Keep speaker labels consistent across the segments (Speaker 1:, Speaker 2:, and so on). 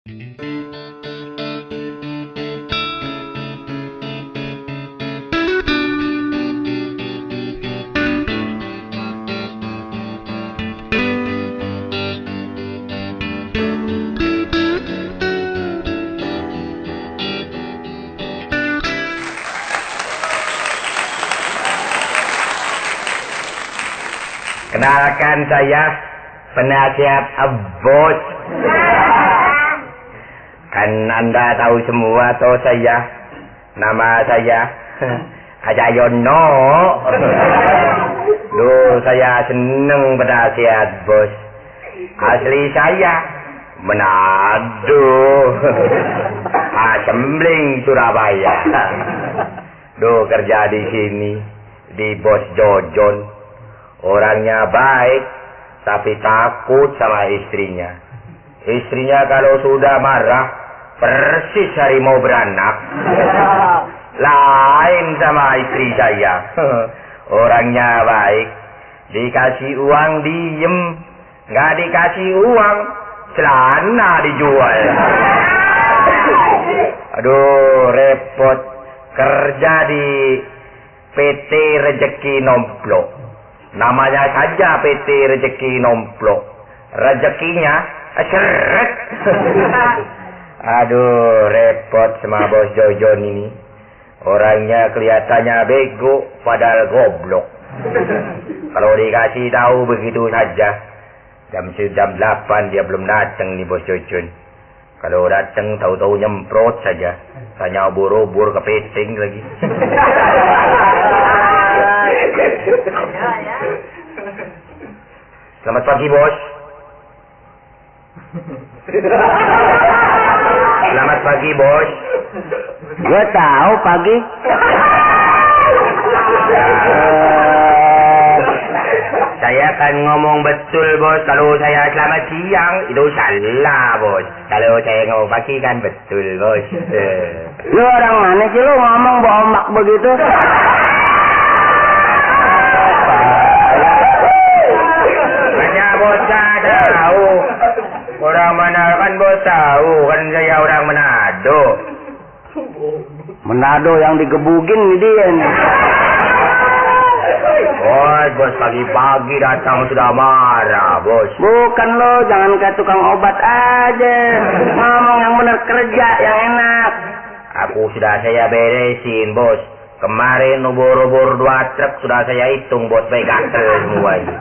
Speaker 1: Kenalkan, saya penasihat bos. Kan Anda tahu semua atau saya. Nama saya Haja Yono. Duh, saya seneng penasihat bos. Asli saya Manado. Asembling Surabaya. Duh, kerja di sini di Bos Jojon. Orangnya baik, tapi takut sama istrinya. Istrinya kalau sudah marah, persis harimau beranak. Lain sama istri saya. Orangnya baik, dikasih uang diem, nggak dikasih uang, celana dijual. Aduh, repot. Kerja di PT Rezeki Nomplok. Namanya saja PT Rezeki Nomplok. Rezekinya seret. Aduh, repot sama Bos Jojon ini. Orangnya kelihatannya bego, padahal goblok. Kalau dikasih tahu begitu saja. Jam 8 dia belum datang nih Bos Jojon. Kalau datang tahu-tahu nyemprot saja. Tanya ubur-ubur ke peting lagi. Selamat pagi, Bos. Selamat pagi, Bos.
Speaker 2: Gue tahu pagi.
Speaker 1: Saya kan ngomong betul, Bos. Kalau saya selamat siang, itu salah, Bos. Kalau saya ngomong pagi kan betul, Bos.
Speaker 2: Lu orang mana sih lu ngomong bohong begitu?
Speaker 1: Bos tahu. Orang mana kan bos tahu. Kan saya orang Manado.
Speaker 2: Manado yang digebugin nih dia nih.
Speaker 1: Bos pagi-pagi datang sudah marah, Bos.
Speaker 2: Bukan lo, jangan kayak tukang obat aja. Ngomong yang benar, kerja yang enak.
Speaker 1: Aku sudah saya beresin, Bos. Kemarin ubur-ubur 2 truk sudah saya hitung, Bos. Baik gatel semua ini.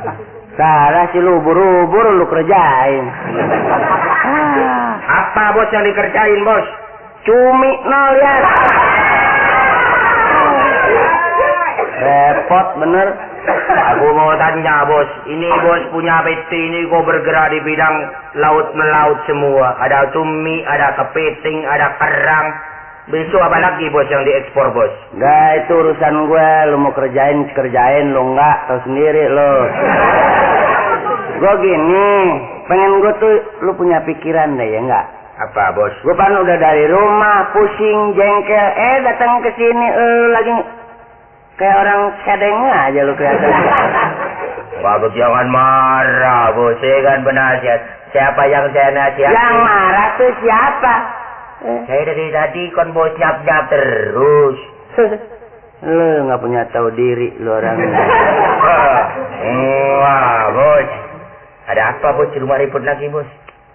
Speaker 2: Salah sih lu, buru-buru lu kerjain.
Speaker 1: Apa Bos yang dikerjain, Bos?
Speaker 2: Cumi no lihat. Repot bener.
Speaker 1: Aku mau tanya, Bos. Ini Bos punya PT ini kok bergerak di bidang laut-melaut semua. Ada cumi, ada kepiting, ada kerang. Besok apa lagi, Bos, yang diekspor, Bos?
Speaker 2: Nggak, itu urusan gue. Lu mau kerjain, lu nggak. Tahu sendiri lu. Gue gini, pengen gue tuh lu punya pikiran deh, ya nggak?
Speaker 1: Apa, Bos?
Speaker 2: Gue kan udah dari rumah, pusing, jengkel. Datang ke sini, lagi kayak orang sedeng aja lu kelihatan.
Speaker 1: Bagus, jangan marah, Bos. Saya kan penasihat. Siapa yang saya nasihat?
Speaker 2: Yang marah tuh siapa?
Speaker 1: Saya dari tadi kan Bos nyap-nyap terus.
Speaker 2: Lu nggak punya tahu diri lu orang.
Speaker 1: Wah, Bos. Ada apa, Bos? Di rumah ribut lagi, Bos?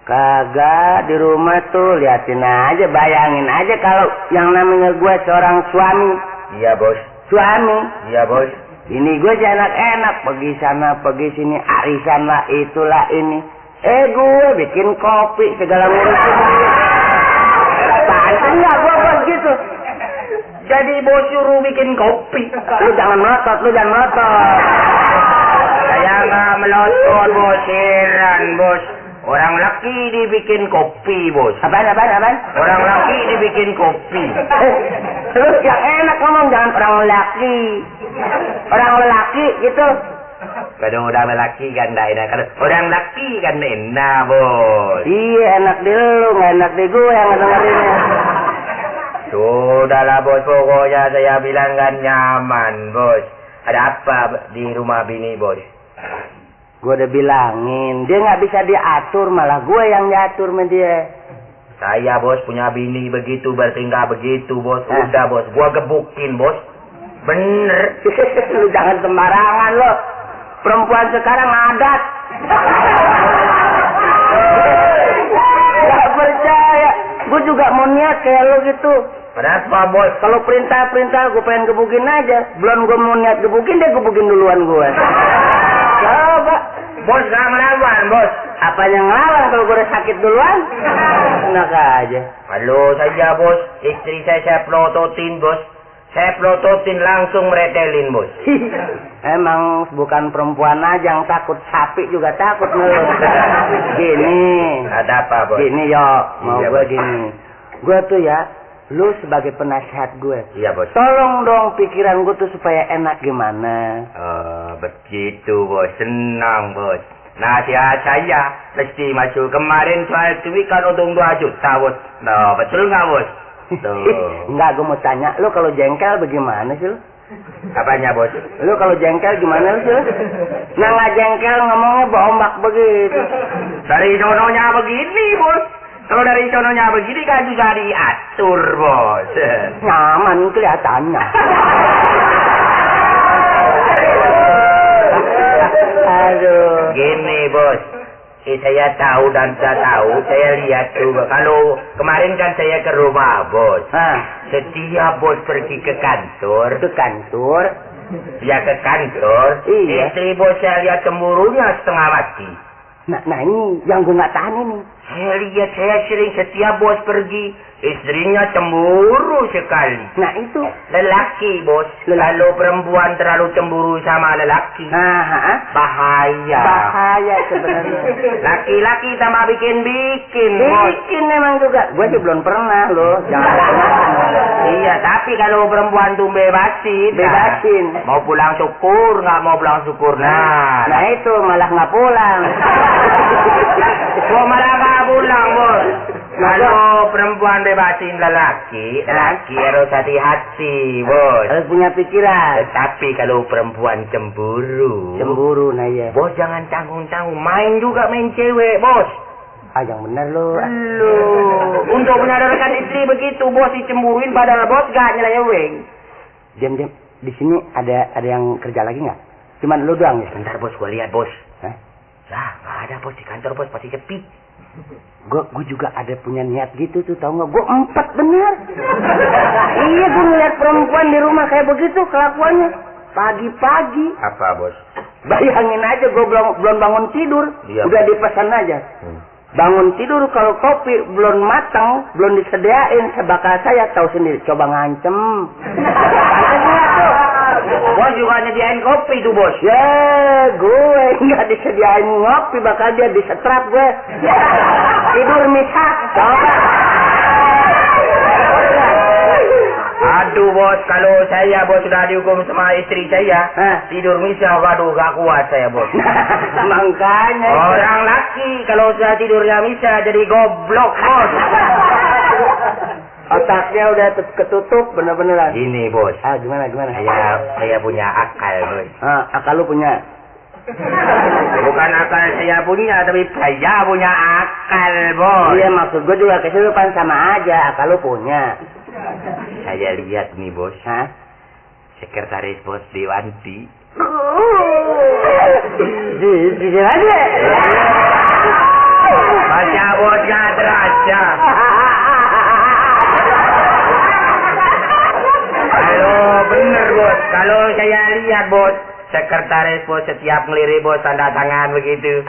Speaker 2: Kagak, di rumah tuh liatin aja, bayangin aja kalau yang namanya gue seorang suami.
Speaker 1: Iya, Bos.
Speaker 2: Suami.
Speaker 1: Iya, Bos.
Speaker 2: Ini gue enak-enak pergi sana, pergi sini, arisan lah, itulah ini. Gue bikin kopi segala ngurusin. Enggak, gue gitu.
Speaker 1: Jadi Bos suruh bikin kopi.
Speaker 2: Lu jangan melotot.
Speaker 1: Saya nggak melotot, Bos. Heran, Bos. Orang laki dibikin kopi, Bos.
Speaker 2: Apaan?
Speaker 1: Orang laki dibikin kopi.
Speaker 2: Terus yang enak ngomong, jangan orang laki. Orang laki gitu.
Speaker 1: Kalau udah laki kan nggak enak. Kalau orang laki kan enak, Bos.
Speaker 2: Iya, enak di lu, nggak enak di gue yang ngedengerinnya.
Speaker 1: Sudahlah, Bos. Pokoknya saya bilang kan nyaman, Bos. Ada apa di rumah bini, Bos?
Speaker 2: Gue udah bilangin, dia nggak bisa diatur, malah gue yang diatur sama dia.
Speaker 1: Saya bos punya bini begitu, bertingkah begitu bos. Udah bos, gua gebukin bos. Bener.
Speaker 2: Lu jangan sembarangan lo. Perempuan sekarang adat. Gak percaya. Gue juga mau niat kayak lo gitu.
Speaker 1: Kenapa bos?
Speaker 2: Kalau perintah gue pengen gebukin aja. Belum gue mau niat gebukin, dia gebukin duluan gue. Coba.
Speaker 1: Bos gak ngelawan bos.
Speaker 2: Apa yang ngelawan kalau gue udah sakit duluan? Enak aja.
Speaker 1: Halo saja bos. Istri saya pelototin bos. Saya pelototin langsung meretelin bos.
Speaker 2: Emang bukan perempuan aja yang takut, sapi juga takut lu. Gini.
Speaker 1: Ada apa bos?
Speaker 2: Gini yo, mau
Speaker 1: iya,
Speaker 2: gue gini. Gue tuh ya, lu sebagai penasihat gue.
Speaker 1: Iya bos.
Speaker 2: Tolong dong pikiran gue tuh supaya enak gimana.
Speaker 1: Oh begitu bos, senang bos. Nasihat saya mesti masuk kemarin soal duit kan untung 2 juta bos. Nah betul nggak bos? Tuh.
Speaker 2: Enggak, gue mau tanya, lu kalau jengkel bagaimana sih lu?
Speaker 1: Apanya bos?
Speaker 2: Lu kalau jengkel gimana sih lu? Nah nggak jengkel ngomongnya bombak begitu.
Speaker 1: Dari sononya begini bos. Kalau dari sononya begini kan juga diatur bos.
Speaker 2: Nyaman kelihatannya. Aduh.
Speaker 1: Gini bos. Saya tahu dan saya tahu, saya lihat juga. Kalau kemarin kan saya ke rumah bos. Setiap bos pergi ke kantor.
Speaker 2: Ke kantor?
Speaker 1: Ya ke kantor.
Speaker 2: Iya.
Speaker 1: Istri bos saya lihat cemburunya setengah mati.
Speaker 2: Nah ini yang gue nggak tahan ini.
Speaker 1: Saya lihat, saya sering setiap bos pergi, istrinya cemburu sekali.
Speaker 2: Nah itu
Speaker 1: lelaki bos. Kalau perempuan terlalu cemburu sama lelaki, bahaya.
Speaker 2: Bahaya sebenarnya.
Speaker 1: Laki-laki tambah bikin bos.
Speaker 2: Bikin emang juga. Gue sih belum pernah loh. Jangan.
Speaker 1: Iya, tapi kalau perempuan tuh bebasin.
Speaker 2: Bebasin.
Speaker 1: Mau pulang syukur, nggak mau pulang syukur.
Speaker 2: Nah itu malah nggak pulang.
Speaker 1: Kok malah nggak pulang bos? Kalau perempuan bebasin lelaki harus hati-hati bos.
Speaker 2: Harus punya pikiran.
Speaker 1: Tetapi kalau perempuan cemburu,
Speaker 2: nah ya.
Speaker 1: Bos jangan tanggung-tanggung, main cewek bos.
Speaker 2: Yang benar lo.
Speaker 1: Untuk menyadarkan istri begitu bos dicemburuin padahal bos gak nyeleweng.
Speaker 2: Diam. Di sini ada yang kerja lagi nggak? Cuman lu doang ya?
Speaker 1: Bentar bos, gua lihat bos.
Speaker 2: Lah,
Speaker 1: nggak ada bos di kantor bos, pasti sepi.
Speaker 2: Gue juga ada punya niat gitu tuh, tau nggak? Gue 4 bener. Iya, gue ngeliat perempuan di rumah kayak begitu kelakuannya. Pagi-pagi.
Speaker 1: Apa bos?
Speaker 2: Bayangin aja, gue belum bangun tidur,
Speaker 1: iya,
Speaker 2: udah dipesan aja. Bangun tidur kalau kopi belum matang, belum disediain, sebakal saya tahu sendiri. Coba ngancem.
Speaker 1: Bos juga nyediain kopi tuh bos.
Speaker 2: Ya, gue nggak disediain ngopi, bakal dia disetrap gue. Tidur misah. Coba.
Speaker 1: Aduh bos, kalau saya bos sudah dihukum sama istri saya, tidur misah, waduh gak kuat saya bos.
Speaker 2: Makanya.
Speaker 1: Orang laki kalau sudah tidurnya misah jadi goblok bos.
Speaker 2: Otaknya udah ketutup bener-beneran.
Speaker 1: Gini bos.
Speaker 2: Gimana?
Speaker 1: Saya punya akal bos.
Speaker 2: Akal lu punya?
Speaker 1: Bukan akal saya punya, tapi saya punya akal bos.
Speaker 2: Iya, maksud gue juga kesurupan sama aja, akal lu punya.
Speaker 1: Saya lihat nih bos. Sekretaris bos Dewanti.
Speaker 2: Di aja.
Speaker 1: Baca bos gak terasa. Bener bos, kalau saya lihat bos, sekretaris bos setiap ngelirik bos tanda tangan begitu,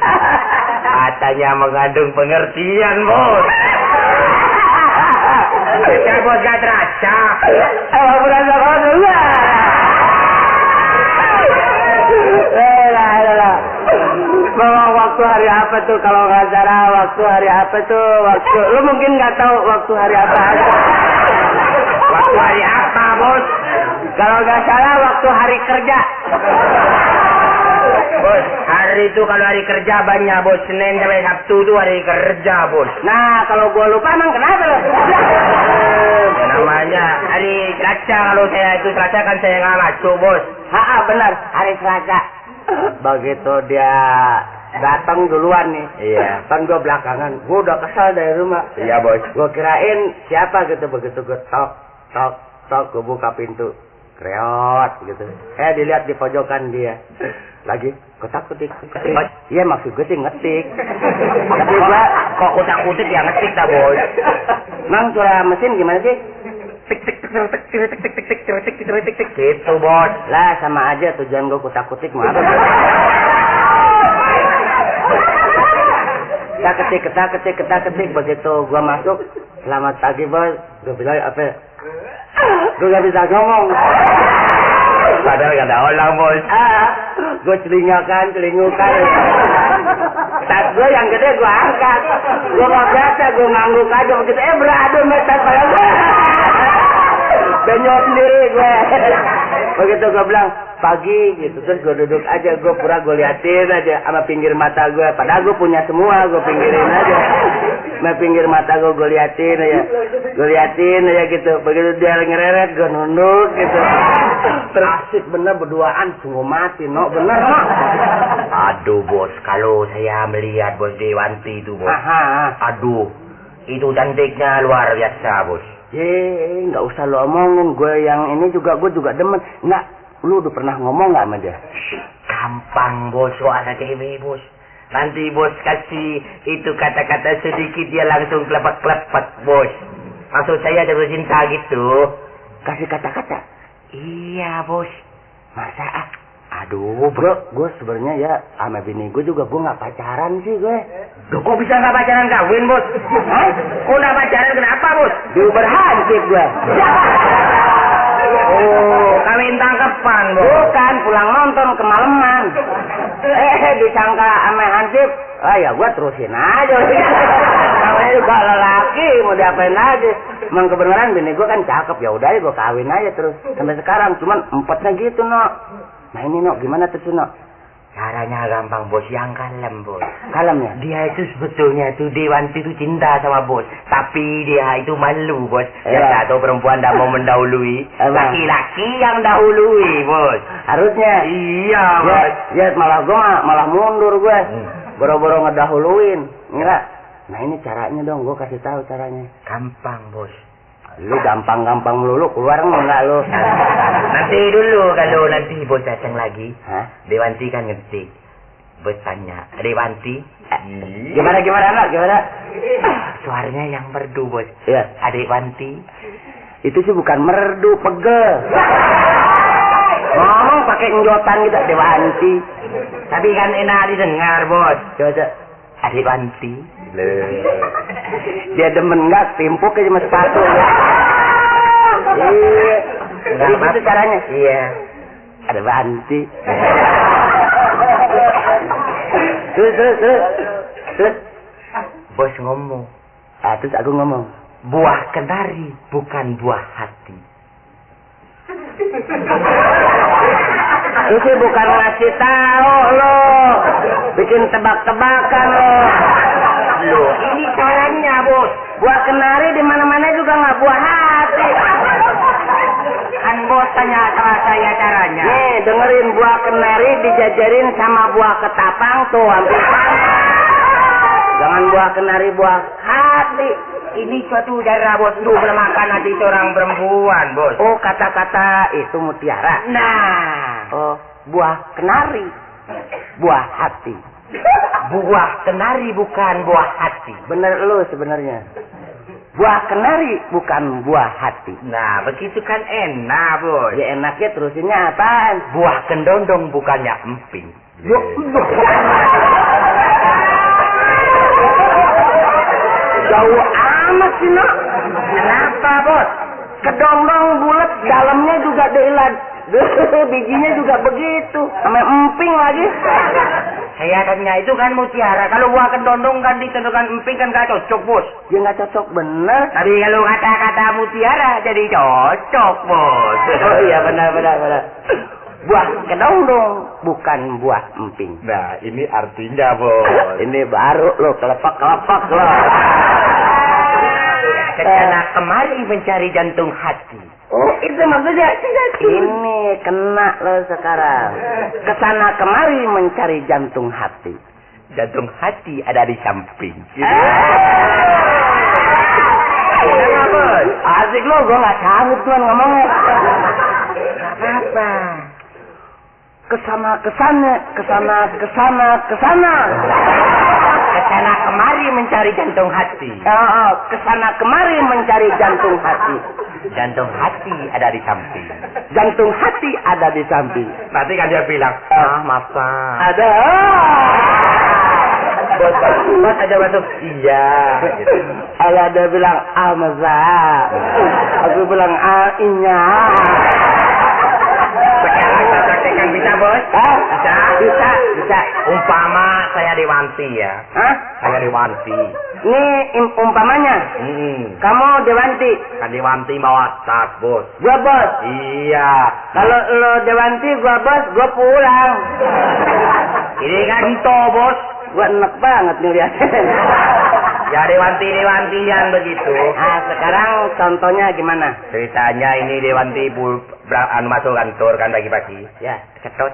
Speaker 1: katanya mengandung pengertian bos. Baca bos gak terasa.
Speaker 2: Berasa kau dulu. Bawa waktu hari apa tuh kalau nggak salah, waktu hari apa tuh, lu mungkin nggak tahu waktu hari apa.
Speaker 1: Waktu hari apa bos?
Speaker 2: Kalau nggak salah waktu hari kerja.
Speaker 1: Bos, hari itu kalau hari kerja banyak bos, Senin sampai Sabtu itu hari kerja bos.
Speaker 2: Nah, kalau gua lupa emang kenapa lo?
Speaker 1: Namanya hari Selasa, kalau saya itu Selasa kan saya nggak masuk bos.
Speaker 2: Benar, hari Selasa. Begitu dia datang duluan nih.
Speaker 1: Iya.
Speaker 2: Kan gue belakangan. Gue udah kesal dari rumah.
Speaker 1: Iya, Bos.
Speaker 2: Gue kirain siapa gitu, begitu gue tok, gue buka pintu. Kreot gitu. Dilihat di pojokan dia. Lagi kutak-kutik. Iya, maksud gue sih ngetik. Tapi gue
Speaker 1: Kok kutak-kutik ya ngetik dah, Bos.
Speaker 2: Mang, suara mesin gimana sih?
Speaker 1: Gitu, Bos.
Speaker 2: Lah, sama aja tujuan gue kutak-kutik mah apa? Ketak-ketik. Begitu gue masuk, selamat pagi, Bos. Gue bilang apa? Gue gak bisa ngomong.
Speaker 1: Padahal gak ada orang, Bos.
Speaker 2: Gue celingukan. Tas gue yang gede gue angkat. Gue gak biasa, gue ngangguk aja begitu. Beradu metas pada gue. Benyok sendiri gue. Begitu gue bilang, pagi gitu. Terus gue duduk aja, gue liatin aja sama pinggir mata gue. Padahal gue punya semua, gue pinggirin aja. Sama pinggir mata gue liatin aja gitu. Begitu dia ngereret, gue nunduk gitu. Terasik bener berduaan, sungguh mati, no, bener, no.
Speaker 1: Aduh, Bos, kalau saya melihat Bos Dewanti itu, Bos. Aduh, itu cantiknya luar biasa, Bos.
Speaker 2: Nggak usah lo omongin, gue yang ini gue juga demen. Nggak, lu udah pernah ngomong nggak sama dia?
Speaker 1: Gampang, Bos, soal cewek, Bos. Nanti Bos kasih itu kata-kata sedikit, dia langsung kelepak-kelepak, Bos. Maksud saya jatuh cinta gitu.
Speaker 2: Kasih kata-kata?
Speaker 1: Iya, Bos.
Speaker 2: Masa? Aduh, bro, gue sebenarnya ya sama bini gue juga gue nggak pacaran sih gue.
Speaker 1: Loh, kok bisa nggak pacaran kawin, Bos? Hah? Kok nggak pacaran kenapa, Bos?
Speaker 2: Diuber hansip gue.
Speaker 1: Oh, kawin tangkepan, Bos.
Speaker 2: Bukan, pulang nonton kemalaman. Disangka sama hansip. Ya gue terusin aja. Namanya juga lelaki, mau diapain lagi? Emang kebenaran bini gue kan cakep, ya udah gue kawin aja terus sampai sekarang. Cuman empatnya gitu, no. Nah ini, no, gimana tuh, no?
Speaker 1: Caranya gampang, Bos, yang kalem, Bos.
Speaker 2: Kalem ya?
Speaker 1: Dia itu sebetulnya tuh Dewanti itu cinta sama Bos, tapi dia itu malu, Bos. Biasa atau perempuan tidak mau mendahului, laki-laki yang dahului, Bos.
Speaker 2: Harusnya.
Speaker 1: Iya, Bos.
Speaker 2: Ya malah gue malah mundur gue. Boro-boro ngedahuluin. Enggak. Nah ini caranya dong, gue kasih tahu caranya.
Speaker 1: Gampang, Bos.
Speaker 2: Lu gampang-gampang melulu, keluar enggak lu?
Speaker 1: Nanti dulu, kalau nanti Bos datang lagi.
Speaker 2: Hah?
Speaker 1: Dewanti kan ngetik. Bos tanya, Dewanti?
Speaker 2: Gimana, Gimana?
Speaker 1: Suaranya yang merdu, Bos.
Speaker 2: Iya.
Speaker 1: Adik Wanti?
Speaker 2: Itu sih bukan merdu, pegel. Ngomong pakai njotan gitu, Dewanti.
Speaker 1: Tapi kan enak didengar, Bos.
Speaker 2: Coba.
Speaker 1: Adik Wanti?
Speaker 2: Dia demen enggak timpuk aja sama sepatu. Iya. Jadi gitu caranya.
Speaker 1: Iya.
Speaker 2: Ada Wanti. Terus.
Speaker 1: Bos ngomong.
Speaker 2: Terus aku ngomong.
Speaker 1: Buah kenari bukan buah hati.
Speaker 2: Itu bukan ngasih tahu lo. Bikin tebak-tebakan lo.
Speaker 1: Loh, ini caranya, Bos.
Speaker 2: Buah kenari di mana-mana juga nggak buah hati.
Speaker 1: Kan Bos tanya sama saya caranya.
Speaker 2: Nih, dengerin, buah kenari dijajarin sama buah ketapang tuh hampir sama. Jangan buah kenari, buah hati.
Speaker 1: Ini suatu cara, Bos, untuk melemahkan hati seorang perempuan, Bos.
Speaker 2: Oh, kata-kata itu mutiara.
Speaker 1: Nah.
Speaker 2: Oh, buah kenari. Buah hati.
Speaker 1: Buah kenari bukan buah hati.
Speaker 2: Bener lu sebenarnya. Buah kenari bukan buah hati.
Speaker 1: Nah, begitu kan enak, Bos.
Speaker 2: Ya enaknya terusinnya apaan?
Speaker 1: Buah kendondong bukannya emping.
Speaker 2: Jauh amat sih, no.
Speaker 1: Kenapa, Bos?
Speaker 2: Kedondong bulat, dalamnya juga deilat. Bijinya juga begitu. Sama emping lagi.
Speaker 1: Saya tanya itu kan mutiara. Kalau buah kendondong kan ditentukan emping kan gak cocok, Bos.
Speaker 2: Ya nggak cocok bener.
Speaker 1: Tapi kalau kata-kata mutiara jadi cocok, Bos.
Speaker 2: Oh iya, benar. Buah kedondong bukan buah emping.
Speaker 1: Nah, ini artinya, Bos.
Speaker 2: Ini baru lo kelepak lo.
Speaker 1: Kesana kemari mencari jantung hati.
Speaker 2: Oh, itu maksudnya. Ini kena lo sekarang. Kesana kemari mencari jantung hati.
Speaker 1: Jantung hati ada di samping.
Speaker 2: Kenapa, Bos? Asik lo, gue gak sanggup tuan ngomongnya.
Speaker 1: Apa?
Speaker 2: Kesana
Speaker 1: kemari mencari jantung hati.
Speaker 2: Kesana kemari mencari jantung hati.
Speaker 1: Jantung hati ada di samping.
Speaker 2: Jantung hati ada di samping.
Speaker 1: Nanti kan dia bilang, masa.
Speaker 2: Ada.
Speaker 1: Bos aja masuk. Iya. Gitu.
Speaker 2: Kalau dia bilang, masa. Aku bilang, inya.
Speaker 1: Sekarang saya praktekkan bisa, Bos? Bisa. Umpama saya Dewanti ya.
Speaker 2: Hah?
Speaker 1: Saya Dewanti.
Speaker 2: Ini umpamanya. Kamu Dewanti.
Speaker 1: Kan Dewanti bawa tas, Bos.
Speaker 2: Gua bos.
Speaker 1: Iya.
Speaker 2: Kalau lo Dewanti, gua bos, gua pulang.
Speaker 1: Ini kan itu, Bos.
Speaker 2: Gua enak banget nih lihatnya.
Speaker 1: Ya Dewanti yang begitu.
Speaker 2: Sekarang contohnya gimana?
Speaker 1: Ceritanya ini Dewanti masuk kantor kan pagi-pagi.
Speaker 2: Ya.
Speaker 1: Cetot.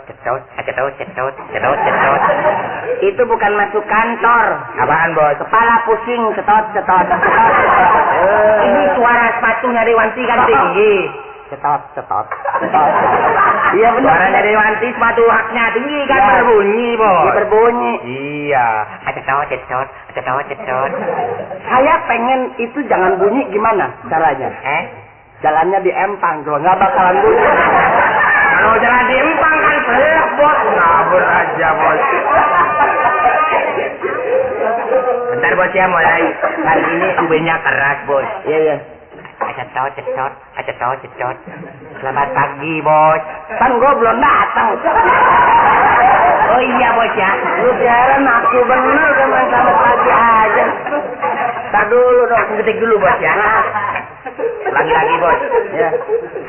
Speaker 2: Itu bukan masuk kantor.
Speaker 1: Apaan, Bos?
Speaker 2: Kepala pusing, cetot.
Speaker 1: Ini suara sepatunya Dewanti kan tinggi.
Speaker 2: Cetot. Iya benar.
Speaker 1: Suaranya Dewanti sepatu haknya tinggi kan
Speaker 2: Ya.
Speaker 1: berbunyi, Bos.
Speaker 2: Dia berbunyi.
Speaker 1: Iya. Cetot.
Speaker 2: Saya pengen itu jangan bunyi gimana caranya? Jalannya di empang, kalau nggak bakalan bunyi.
Speaker 1: Kalau jalan di empang kan gelap, Bos. Ngabur aja, Bos. Bentar, Bos ya, mulai. Kali ini UB-nya keras, Bos.
Speaker 2: Iya.
Speaker 1: Cetot. Selamat pagi, Bos.
Speaker 2: Kan gue belum datang.
Speaker 1: Oh iya, Bos ya.
Speaker 2: Lu biarin aku bener sama selamat pagi aja.
Speaker 1: Tar dulu dong, ketik dulu, Bos ya. Lagi, Bos.
Speaker 2: Ya.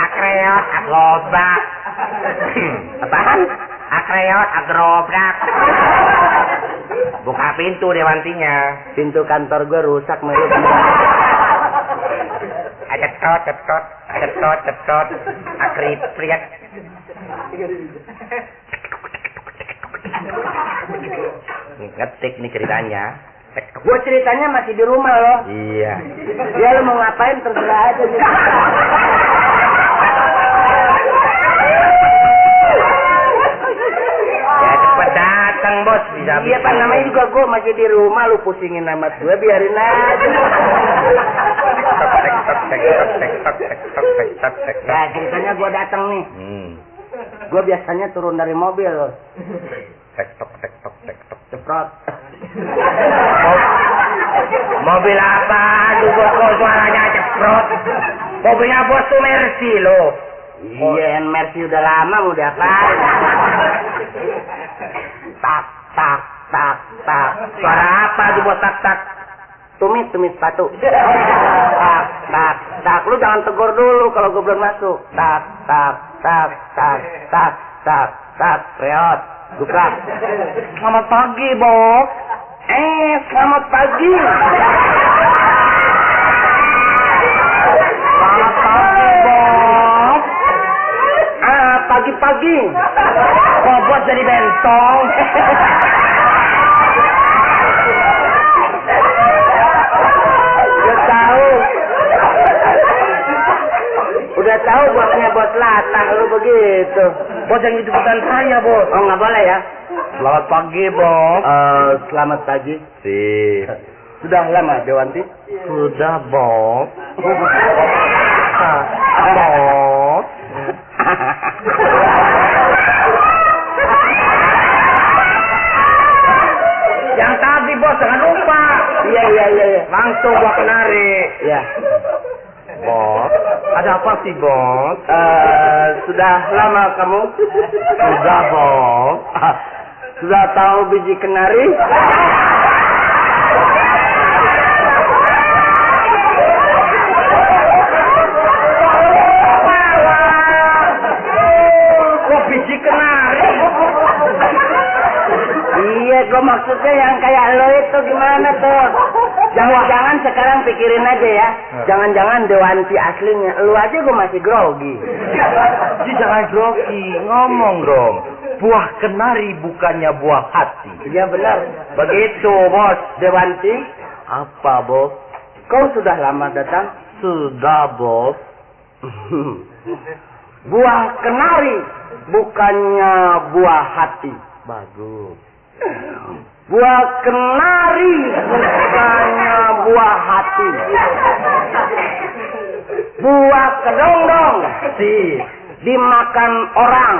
Speaker 1: Akreot, agrobrak.
Speaker 2: Apaan?
Speaker 1: Akreot, agrobrak. Buka pintu Dewantinya.
Speaker 2: Pintu kantor gue rusak, Melu.
Speaker 1: Cetot. Akripriak. Ngetik nih ceritanya.
Speaker 2: Gue ceritanya masih di rumah loh.
Speaker 1: Iya.
Speaker 2: Ya lu mau ngapain terserah aja.
Speaker 1: Ya cepet datang, Bos.
Speaker 2: Iya Pak, namanya juga gue masih di rumah, lu pusingin nama gue, biarin aja. Ya ceritanya gue datang nih. Gue biasanya turun dari mobil. Ceprot.
Speaker 1: Mobil apa? Aduh, Bos, kok suaranya ceprot. Mobilnya Bos tuh Mercy loh.
Speaker 2: Iya, Mercy udah lama, mau diapain? Tak.
Speaker 1: Suara apa tuh, Bos? Tak.
Speaker 2: Tumis sepatu. Tak. Lu jangan tegur dulu kalau gue belum masuk. Tak. Reot. Buka.
Speaker 1: Selamat pagi, Bos.
Speaker 2: Selamat pagi.
Speaker 1: Selamat pagi, Bos.
Speaker 2: Pagi-pagi.
Speaker 1: Kok Bos jadi bentong?
Speaker 2: Udah tahu bosnya bos latah lu begitu.
Speaker 1: Bos yang itu bukan saya, Bos.
Speaker 2: Oh, nggak boleh ya?
Speaker 1: Selamat pagi, Bos.
Speaker 2: Selamat pagi.
Speaker 1: Sip.
Speaker 2: Sudah lama, Dewanti?
Speaker 1: Sudah, Bos. Bos. Yang tadi, Bos, jangan lupa.
Speaker 2: Iya.
Speaker 1: Langsung gua kenari.
Speaker 2: Iya.
Speaker 1: Bos, ada apa sih, Bos?
Speaker 2: Sudah lama kamu?
Speaker 1: Sudah, Bos.
Speaker 2: Sudah tahu biji kenari?
Speaker 1: Kok biji kenari?
Speaker 2: Iya, gue maksudnya yang kayak lo itu gimana tuh? Jangan-jangan sekarang pikirin aja ya. Jangan-jangan Dewanti aslinya. Lu aja gue masih grogi.
Speaker 1: Jangan grogi, ngomong dong. Buah kenari bukannya buah hati.
Speaker 2: Iya benar.
Speaker 1: Begitu, Bos.
Speaker 2: Dewanti,
Speaker 1: Apa, Bos?
Speaker 2: kau sudah lama datang?
Speaker 1: Sudah, Bos.
Speaker 2: Buah kenari bukannya buah hati.
Speaker 1: Bagus.
Speaker 2: Buah kenari bukannya buah hati. Buah kedondong dimakan orang.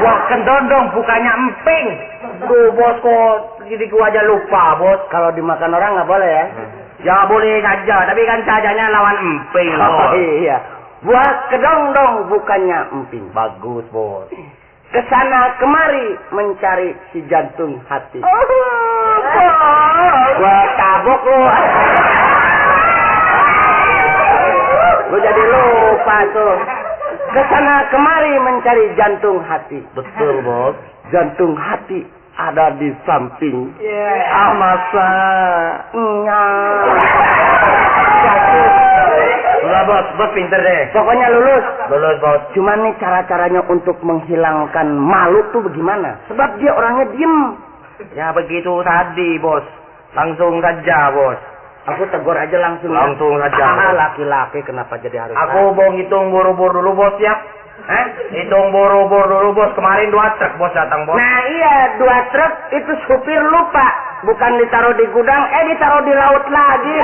Speaker 1: Buah kendondong bukannya emping. Duh, Bos, kok jadi gua aja lupa, Bos.
Speaker 2: Kalau dimakan orang nggak boleh ya?
Speaker 1: Ya boleh saja, tapi kan sajanya lawan emping,
Speaker 2: Oh,
Speaker 1: Bos.
Speaker 2: iya. Buah kedondong bukannya emping.
Speaker 1: Bagus, Bos.
Speaker 2: Kesana kemari mencari si jantung hati. Gua tabok lu. Gua jadi lupa tuh. Kesana kemari mencari jantung hati.
Speaker 1: Betul, Bos.
Speaker 2: Jantung hati ada di samping.
Speaker 1: Ah, masa. Sudah, Bos. Bos pinter deh.
Speaker 2: Pokoknya lulus.
Speaker 1: Lulus, Bos.
Speaker 2: Cuman nih cara-caranya untuk menghilangkan malu tuh bagaimana? Sebab dia orangnya diem.
Speaker 1: Ya begitu tadi, Bos. Langsung saja, Bos.
Speaker 2: Aku tegur aja langsung.
Speaker 1: Langsung saja.
Speaker 2: Ah, laki-laki kenapa jadi harus?
Speaker 1: Aku mau hitung buru-buru dulu, Bos, ya. Hitung buru-buru dulu, Bos. Kemarin 2 truk, Bos, datang, Bos.
Speaker 2: Nah iya, 2 truk itu supir lupa. Bukan ditaruh di gudang, ditaruh di laut lagi.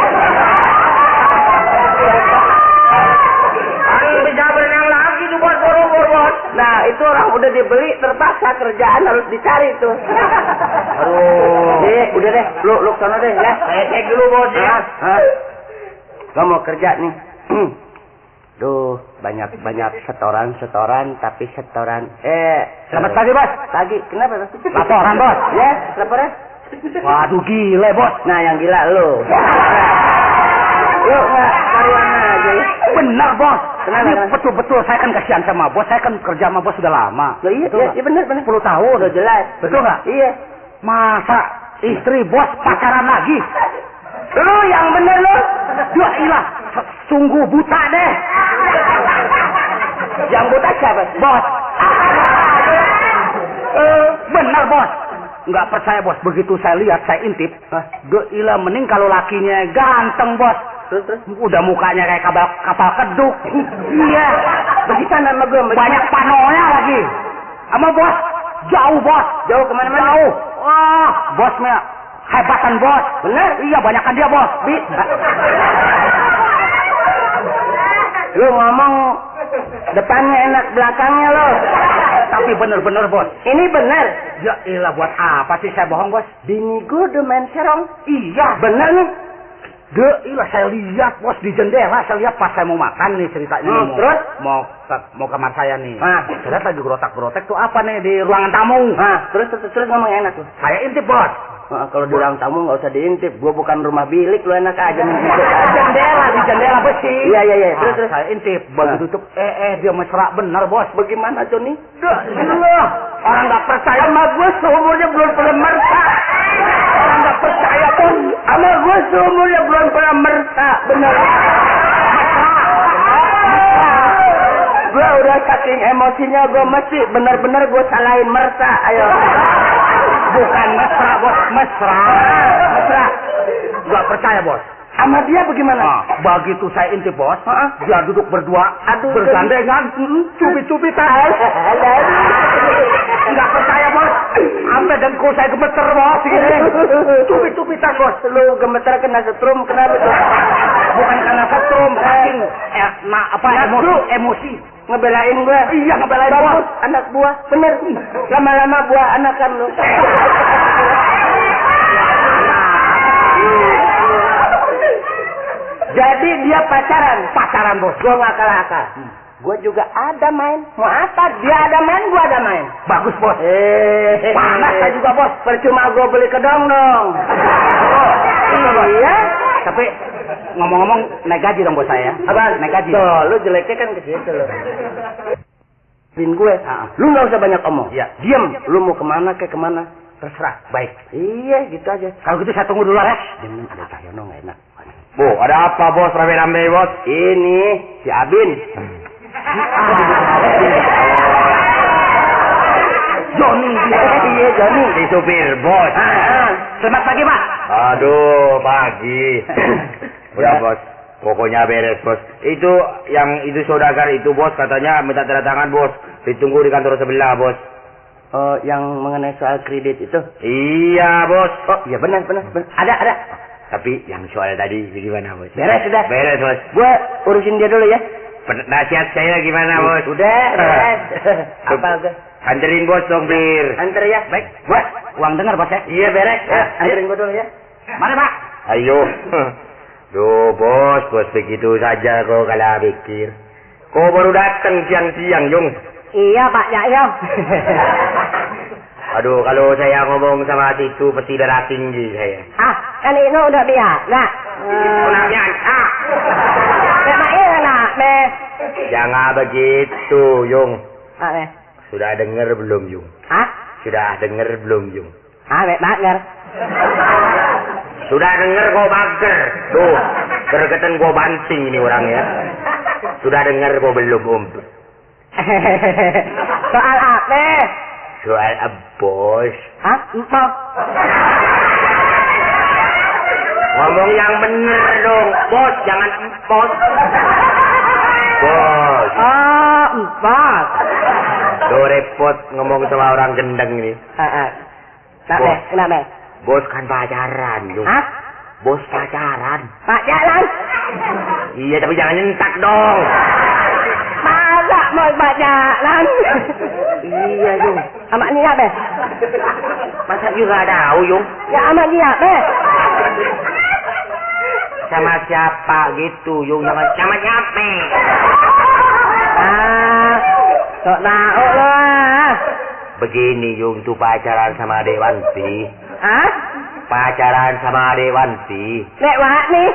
Speaker 1: Bisa berenang lagi tuh, Bos, buru-buru, Bos.
Speaker 2: Nah itu orang udah dibeli, terpaksa kerjaan harus dicari tuh.
Speaker 1: Aduh.
Speaker 2: Udah deh, lu sana deh ya.
Speaker 1: Saya cek dulu, Bos, ya.
Speaker 2: Gua mau kerja nih. Duh, banyak setoran, tapi setoran.
Speaker 1: Selamat pagi, Bos.
Speaker 2: Pagi, kenapa tuh?
Speaker 1: Laporan, Bos.
Speaker 2: Ya, laporan.
Speaker 1: Waduh, gile, Bos.
Speaker 2: Nah, yang gila lu. Lu nggak karyawan aja ya?
Speaker 3: Benar, Bos.
Speaker 2: Kenapa?
Speaker 3: Ini betul-betul saya kan kasihan sama Bos. Saya kan kerja sama Bos sudah lama.
Speaker 2: Loh, iya,
Speaker 3: Betul
Speaker 2: iya benar.
Speaker 3: 10 tahun.
Speaker 2: Udah jelas.
Speaker 3: Betul nggak?
Speaker 2: Iya.
Speaker 3: Masa istri Bos pacaran lagi?
Speaker 2: Lu yang bener lu.
Speaker 3: Ya ilah, sungguh buta deh.
Speaker 2: Yang buta siapa?
Speaker 3: Bos. Benar, Bos. Nggak percaya, Bos. Begitu saya lihat, saya intip. Gila, mending kalau lakinya ganteng, Bos.
Speaker 2: Terus?
Speaker 3: Udah mukanya kayak kapal keduk. Iya.
Speaker 2: Begitu nama gue.
Speaker 3: Banyak panonya lagi. Sama Bos, jauh, Bos.
Speaker 2: Jauh kemana-mana?
Speaker 3: Jauh. Wah, Bosnya hebatan, Bos.
Speaker 2: Bener?
Speaker 3: Iya, banyakan dia, Bos.
Speaker 2: Lu ngomong depannya enak, belakangnya lo.
Speaker 3: Tapi bener-bener, Bos.
Speaker 2: Ini bener.
Speaker 3: Ya ilah, buat apa sih saya bohong, Bos?
Speaker 2: Bini gue udah main serong.
Speaker 3: Iya,
Speaker 2: Bener nih.
Speaker 3: Ilah, saya lihat, Bos, di jendela. Saya lihat pas saya mau makan nih ceritanya.
Speaker 2: Terus?
Speaker 3: Mau kamar saya nih.
Speaker 2: Ah.
Speaker 3: Saya lihat lagi gerotak-gerotak tuh apa nih di ruangan tamu.
Speaker 2: Terus ngomong enak lu.
Speaker 3: Saya intip, Bos.
Speaker 2: Kalau di ruang tamu nggak usah diintip. Gue bukan rumah bilik, lu enak aja ngintip
Speaker 3: Jendela, di jendela besi.
Speaker 2: Iya.
Speaker 3: Terus
Speaker 2: Terus.
Speaker 3: saya intip, begitu tutup, dia mesra bener, Bos.
Speaker 2: Bagaimana Joni?
Speaker 3: Ilah, orang nggak percaya.
Speaker 2: Sama gue seumurnya belum pernah merta.
Speaker 3: Orang nggak percaya, Bos.
Speaker 2: Sama gue seumurnya belum pernah merta. Bener. Gue udah saking emosinya gue mesti bener-bener gue salahin merta. Ayo.
Speaker 3: Bukan mesra, Bos. Mesra. Nggak percaya, Bos.
Speaker 2: Sama dia bagaimana?
Speaker 3: Begitu saya intip, Bos. Dia duduk berdua,
Speaker 2: Aduh,
Speaker 3: bergandengan, cubit-cubitan. Nggak percaya, Bos. Sampai dengkul saya gemeter, Bos. Gini. Cubit-cubitan, Bos.
Speaker 2: Lu gemeter kena setrum, kenapa tuh?
Speaker 3: Bukan karena setrum, saking emosi.
Speaker 2: Ngebelain gue.
Speaker 3: Iya, ngebelain, Bos.
Speaker 2: Bagus, anak buah. Bener. Lama-lama buah anakan lu. Jadi dia pacaran, Bos. Gue nggak akal-akal. Gue juga ada main. Mau apa? Dia ada main, gue ada main.
Speaker 3: Bagus, Bos.
Speaker 2: Panas saya juga, Bos. Percuma gue beli kedong dong. Iya.
Speaker 3: Tapi ngomong-ngomong, naik gaji dong, Bos saya.
Speaker 2: Apa?
Speaker 3: Naik gaji.
Speaker 2: Tuh, lu jeleknya kan ke situ lo. Bin gue. Lu nggak usah banyak omong.
Speaker 3: Iya.
Speaker 2: Diem. Lu mau kemana kayak kemana?
Speaker 3: Terserah. Baik.
Speaker 2: Iya, gitu aja.
Speaker 3: Kalau gitu saya tunggu dulu, Res.
Speaker 2: Demi ada Cahyono nggak enak.
Speaker 1: Bu, ada apa, Bos? Rame-rame, Bos.
Speaker 2: Ini si Abin.
Speaker 3: Joni.
Speaker 2: Iya, Joni.
Speaker 1: Si supir bos.
Speaker 3: Selamat pagi, Pak.
Speaker 1: Aduh, pagi. Udah bos, pokoknya beres bos. Itu yang itu saudagar itu bos katanya minta tanda tangan bos. Ditunggu di kantor sebelah bos.
Speaker 2: Oh, yang mengenai soal kredit itu?
Speaker 1: Iya bos.
Speaker 2: Oh, iya benar. Ada.
Speaker 1: Tapi yang soal tadi gimana bos?
Speaker 2: Beres sudah.
Speaker 1: Beres bos.
Speaker 2: Gua urusin dia dulu ya.
Speaker 1: Nasihat saya gimana bos?
Speaker 2: Udah, beres. Apa udah?
Speaker 1: Anterin bos dong bir.
Speaker 2: Anter ya.
Speaker 3: Baik, gua uang dengar, Bos ya.
Speaker 2: Iya, beres. Anterin gua dulu ya.
Speaker 3: Mari, Pak.
Speaker 1: Ayo. Duh bos begitu saja kau kalah pikir. Kau baru datang siang-siang, Yung.
Speaker 4: Iya Pak Yahyo.
Speaker 1: Aduh, kalau saya ngomong sama situ pasti darah tinggi saya.
Speaker 4: Kan itu udah biasa.
Speaker 1: Kenapa?
Speaker 4: Memang enak, Meh.
Speaker 1: Jangan begitu, Yung.
Speaker 4: Meh.
Speaker 1: Sudah dengar belum, Yung? Sudah dengar belum, Yung?
Speaker 4: Meh, bager.
Speaker 1: Sudah dengar kau bager. Tuh, gergetan kau banting ini orangnya. Sudah dengar kau belum, Om?
Speaker 4: Soal apa?
Speaker 1: Soal bos.
Speaker 4: Empok.
Speaker 1: Ngomong yang bener dong, bos. Jangan empos. Bos.
Speaker 4: Oh, empok.
Speaker 1: Lo repot ngomong sama orang gendeng ini.
Speaker 4: Kenapa?
Speaker 1: Bos kan pacaran, Yung. Bos pacaran.
Speaker 4: Pak Jalan.
Speaker 1: Iya, tapi jangan nyentak dong.
Speaker 4: Masa mau Pak Jalan?
Speaker 1: Iya, Yung.
Speaker 4: Amak ni apa?
Speaker 1: Masa juga tahu, Yung?
Speaker 4: Ya amak ni apa?
Speaker 1: Sama siapa gitu, Yung? Jangan sama siapa.
Speaker 4: Sok tahu lah.
Speaker 1: Begini, Yung, tuh pacaran sama Dewanti. Pacaran sama Dewanti.
Speaker 4: Nek Wak ni.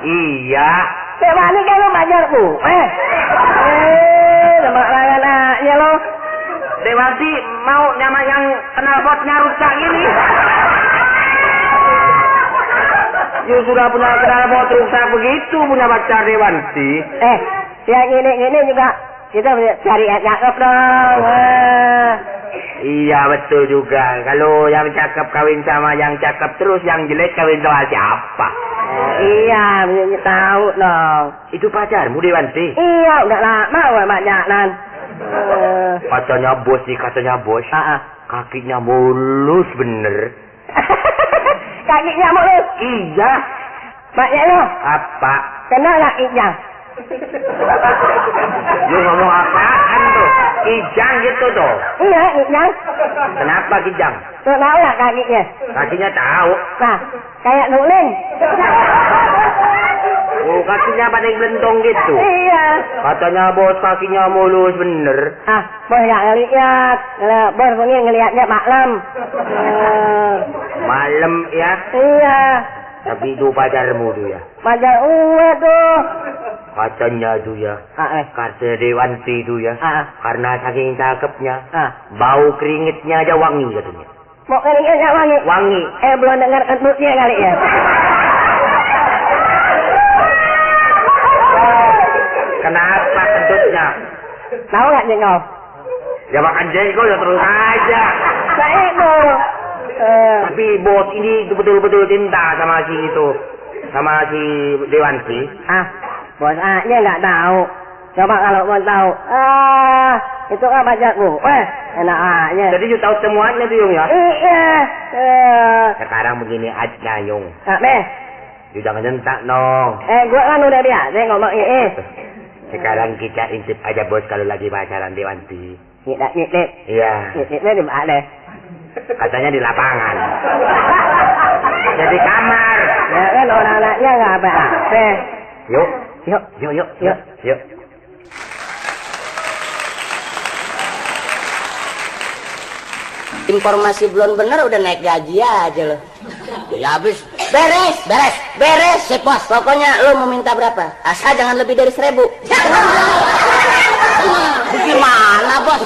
Speaker 1: Iya.
Speaker 4: Nek Wak ni kan lo belajar ku. Lemak lah anaknya lo.
Speaker 1: Dewanti mau nama yang knalpotnya rusak ini. Yung sudah punya knalpot rusak begitu punya pacar Dewanti.
Speaker 4: Yang gini juga kita cari yang cakep dong.
Speaker 1: Iya betul juga. Kalau yang cakep kawin sama yang cakep terus, yang jelek kawin sama siapa?
Speaker 4: Iya, tahu dong.
Speaker 1: Itu pacarmu Dewanti?
Speaker 4: Iya, udah lama gue Mak Jalan.
Speaker 1: Katanya bos sih, katanya bos. Kakinya mulus bener.
Speaker 4: Kakinya mulus?
Speaker 1: Iya.
Speaker 4: Maknya lo?
Speaker 1: Apa?
Speaker 4: Kenal gak Ijang?
Speaker 1: Lu ngomong apaan tuh? Kijang gitu tuh.
Speaker 4: Iya, Ijang.
Speaker 1: Kenapa Kijang?
Speaker 4: Tuh tahu gak kakinya?
Speaker 1: Kakinya tahu.
Speaker 4: Nah, kayak nuling.
Speaker 1: Oh, kakinya pada belentong gitu.
Speaker 4: Iya.
Speaker 1: Katanya bos kakinya mulus bener.
Speaker 4: Bos gak ngeliat. Bos punya ngeliatnya malam.
Speaker 1: Malam ya?
Speaker 4: Iya.
Speaker 1: Tapi itu pacarmu tuh ya?
Speaker 4: Pacar tuh.
Speaker 1: Katanya tuh ya. Kata Dewanti tuh ya. Karena saking cakepnya. Bau keringetnya aja wangi katanya.
Speaker 4: Mau keringetnya wangi? Wangi. Belum dengar kentutnya kali ya?
Speaker 1: Kenapa kentutnya?
Speaker 4: Tahu gak jengkol?
Speaker 1: Ya makan jengkol ya terus aja.
Speaker 4: Baik tuh.
Speaker 1: Tapi bos ini betul-betul cinta sama si itu. Sama si Dewanti.
Speaker 4: Bos aja nggak tahu. Coba kalau mau tahu. Itu kan pacarku. Enak aja.
Speaker 1: Jadi you tahu semuanya tuh Yung ya?
Speaker 4: Iya.
Speaker 1: Sekarang begini aja Yung. You jangan nyentak nong.
Speaker 4: Gua kan udah biasa ngomong
Speaker 1: Sekarang kita intip aja bos kalau lagi pacaran Dewanti.
Speaker 4: Ngitip.
Speaker 1: Iya.
Speaker 4: Ngitipnya di mana?
Speaker 1: Katanya di lapangan. Jadi kamar.
Speaker 4: Ya kan orang anaknya nggak apa-apa.
Speaker 1: Yuk.
Speaker 5: Informasi belum benar udah naik gaji aja loh. Ya habis. Beres si bos. Pokoknya lo mau minta berapa? Asal jangan lebih dari 1.000. Gimana bos?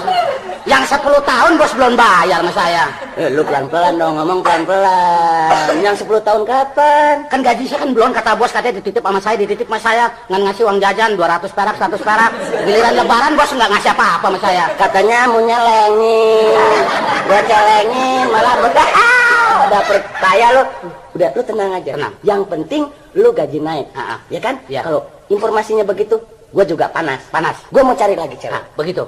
Speaker 5: Yang 10 tahun bos belum bayar sama saya. Lu pelan-pelan dong, ngomong pelan-pelan. Yang 10 tahun kapan? Kan gaji saya kan belum, kata bos katanya dititip sama saya, ngan ngasih uang jajan 200 perak, 100 perak. Giliran lebaran bos nggak ngasih apa-apa sama saya. Katanya mau nyelengin. Gua celengin malah udah percaya lu. Udah lu tenang aja. Tenang. Yang penting lu gaji naik. Ya kan? Ya. Kalau informasinya begitu, gue juga panas. Gue mau cari lagi cewek. Begitu.